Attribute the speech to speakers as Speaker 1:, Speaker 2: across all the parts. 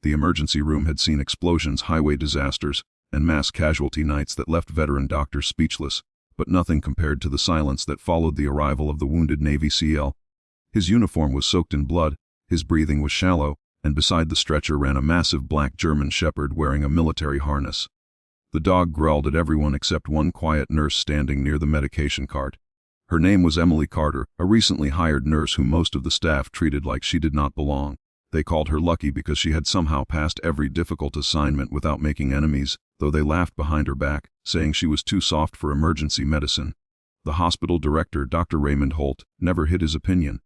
Speaker 1: The emergency room had seen explosions, highway disasters, and mass casualty nights that left veteran doctors speechless, but nothing compared to the silence that followed the arrival of the wounded Navy SEAL. His uniform was soaked in blood, his breathing was shallow, and beside the stretcher ran a massive black German shepherd wearing a military harness. The dog growled at everyone except one quiet nurse standing near the medication cart. Her name was Emily Carter, a recently hired nurse whom most of the staff treated like she did not belong. They called her lucky because she had somehow passed every difficult assignment without making enemies, though they laughed behind her back, saying she was too soft for emergency medicine. The hospital director, Dr. Raymond Holt, never hid his opinion.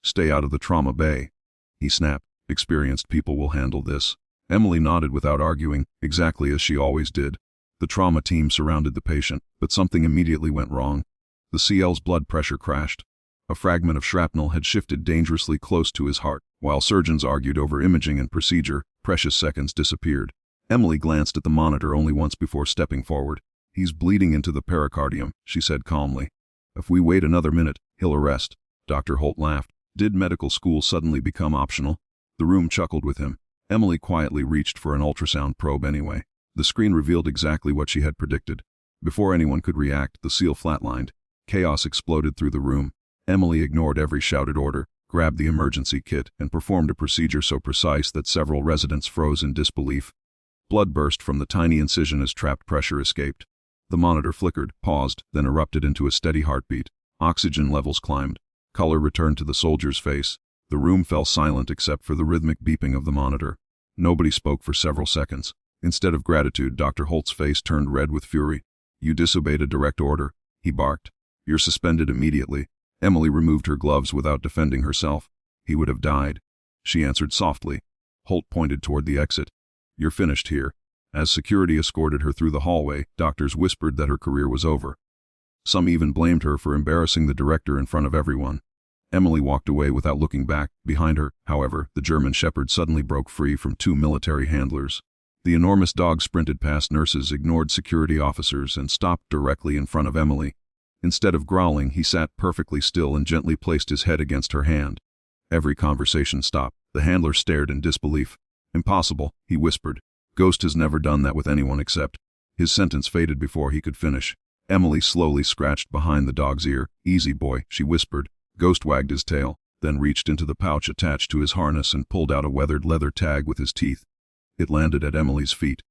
Speaker 1: "Stay out of the trauma bay," he snapped. "Experienced people will handle this." Emily nodded without arguing, exactly as she always did. The trauma team surrounded the patient, but something immediately went wrong. The CL's blood pressure crashed. A fragment of shrapnel had shifted dangerously close to his heart. While surgeons argued over imaging and procedure, precious seconds disappeared. Emily glanced at the monitor only once before stepping forward. "He's bleeding into the pericardium," she said calmly. "If we wait another minute, he'll arrest." Dr. Holt laughed. Did medical school suddenly become optional? The room chuckled with him. Emily quietly reached for an ultrasound probe anyway. The screen revealed exactly what she had predicted. Before anyone could react, the SEAL flatlined. Chaos exploded through the room. Emily ignored every shouted order, grabbed the emergency kit, and performed a procedure so precise that several residents froze in disbelief. Blood burst from the tiny incision as trapped pressure escaped. The monitor flickered, paused, then erupted into a steady heartbeat. Oxygen levels climbed. Color returned to the soldier's face. The room fell silent except for the rhythmic beeping of the monitor. Nobody spoke for several seconds. Instead of gratitude, Dr. Holt's face turned red with fury. "You disobeyed a direct order," he barked. "You're suspended immediately." Emily removed her gloves without defending herself. "He would have died," she answered softly. Holt pointed toward the exit. "You're finished here." As security escorted her through the hallway, doctors whispered that her career was over. Some even blamed her for embarrassing the director in front of everyone. Emily walked away without looking back. Behind her, however, the German shepherd suddenly broke free from two military handlers. The enormous dog sprinted past nurses, ignored security officers, and stopped directly in front of Emily. Instead of growling, he sat perfectly still and gently placed his head against her hand. Every conversation stopped. The handler stared in disbelief. "Impossible," he whispered. "Ghost has never done that with anyone except..." His sentence faded before he could finish. Emily slowly scratched behind the dog's ear. "Easy, boy," she whispered. Ghost wagged his tail, then reached into the pouch attached to his harness and pulled out a weathered leather tag with his teeth. It landed at Emily's feet.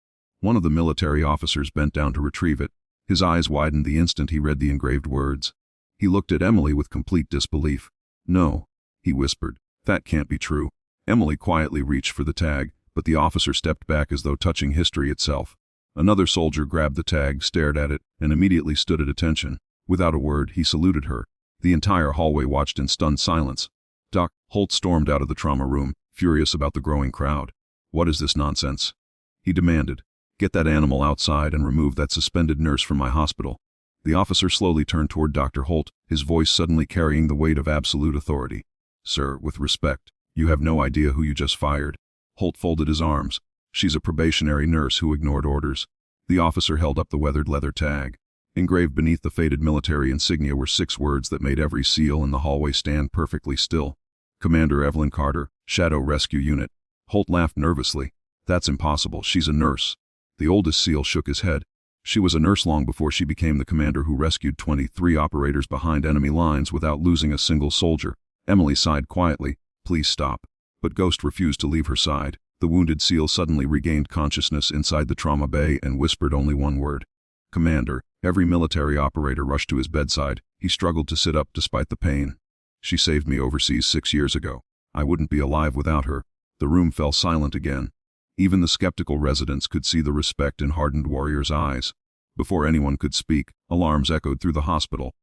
Speaker 1: One of the military officers bent down to retrieve it. His eyes widened the instant he read the engraved words. He looked at Emily with complete disbelief. "No," he whispered. "That can't be true." Emily quietly reached for the tag, but the officer stepped back as though touching history itself. Another soldier grabbed the tag, stared at it, and immediately stood at attention. Without a word, he saluted her. The entire hallway watched in stunned silence. Doc Holt stormed out of the trauma room, furious about the growing crowd. "What is this nonsense?" he demanded. "Get that animal outside and remove that suspended nurse from my hospital." The officer slowly turned toward Dr. Holt, his voice suddenly carrying the weight of absolute authority. "Sir, with respect, you have no idea who you just fired." Holt folded his arms. "She's a probationary nurse who ignored orders." The officer held up the weathered leather tag. Engraved beneath the faded military insignia were 6 words that made every SEAL in the hallway stand perfectly still. "Commander Evelyn Carter, Shadow Rescue Unit." Holt laughed nervously. "That's impossible. She's a nurse." The oldest SEAL shook his head. "She was a nurse long before she became the commander who rescued 23 operators behind enemy lines without losing a single soldier." Emily sighed quietly. "Please stop." But Ghost refused to leave her side. The wounded SEAL suddenly regained consciousness inside the trauma bay and whispered only one word. "Commander." Every military operator rushed to his bedside. He struggled to sit up despite the pain. "She saved me overseas 6 years ago. I wouldn't be alive without her." The room fell silent again. Even the skeptical residents could see the respect in hardened warriors' eyes. Before anyone could speak, alarms echoed through the hospital.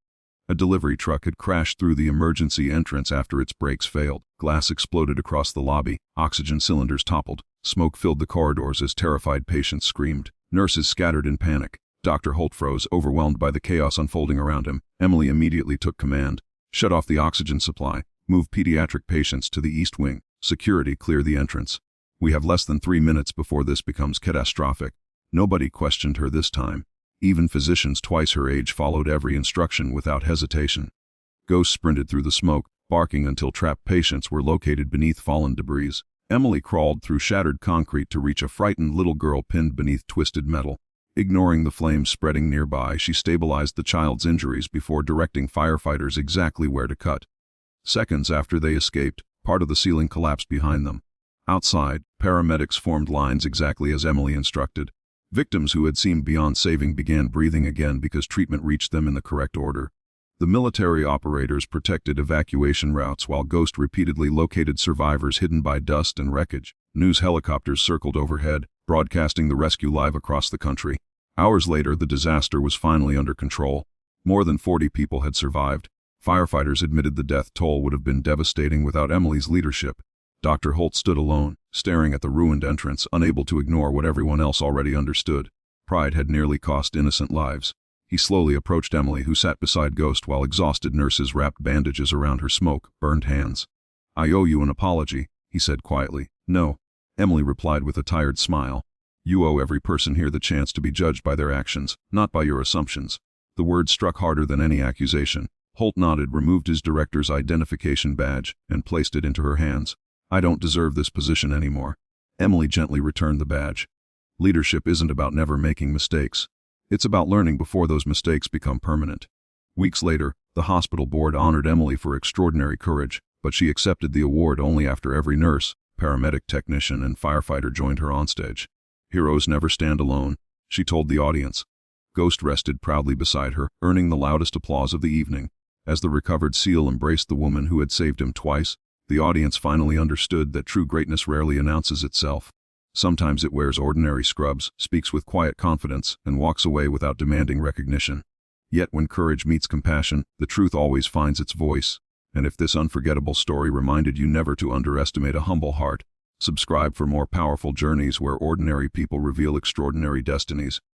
Speaker 1: A delivery truck had crashed through the emergency entrance after its brakes failed. Glass exploded across the lobby. Oxygen cylinders toppled. Smoke filled the corridors as terrified patients screamed. Nurses scattered in panic. Dr. Holt froze, overwhelmed by the chaos unfolding around him. Emily immediately took command. "Shut off the oxygen supply. Move pediatric patients to the East Wing. Security, clear the entrance. We have less than 3 minutes before this becomes catastrophic." Nobody questioned her this time. Even physicians twice her age followed every instruction without hesitation. Ghost sprinted through the smoke, barking until trapped patients were located beneath fallen debris. Emily crawled through shattered concrete to reach a frightened little girl pinned beneath twisted metal. Ignoring the flames spreading nearby, she stabilized the child's injuries before directing firefighters exactly where to cut. Seconds after they escaped, part of the ceiling collapsed behind them. Outside, paramedics formed lines exactly as Emily instructed. Victims who had seemed beyond saving began breathing again because treatment reached them in the correct order. The military operators protected evacuation routes while Ghost repeatedly located survivors hidden by dust and wreckage. News helicopters circled overhead, broadcasting the rescue live across the country. Hours later, the disaster was finally under control. More than 40 people had survived. Firefighters admitted the death toll would have been devastating without Emily's leadership. Dr. Holt stood alone, staring at the ruined entrance, unable to ignore what everyone else already understood. Pride had nearly cost innocent lives. He slowly approached Emily, who sat beside Ghost while exhausted nurses wrapped bandages around her smoke-burned hands. "I owe you an apology," he said quietly. "No," Emily replied with a tired smile. "You owe every person here the chance to be judged by their actions, not by your assumptions." The words struck harder than any accusation. Holt nodded, removed his director's identification badge, and placed it into her hands. "I don't deserve this position anymore." Emily gently returned the badge. Leadership isn't about never making mistakes. It's about learning before those mistakes become permanent. Weeks later, the hospital board honored Emily for extraordinary courage, but she accepted the award only after every nurse, paramedic technician, and firefighter joined her onstage. "Heroes never stand alone," she told the audience. Ghost rested proudly beside her, earning the loudest applause of the evening. As the recovered SEAL embraced the woman who had saved him twice, the audience finally understood that true greatness rarely announces itself. Sometimes it wears ordinary scrubs, speaks with quiet confidence, and walks away without demanding recognition. Yet when courage meets compassion, the truth always finds its voice. And if this unforgettable story reminded you never to underestimate a humble heart, subscribe for more powerful journeys where ordinary people reveal extraordinary destinies.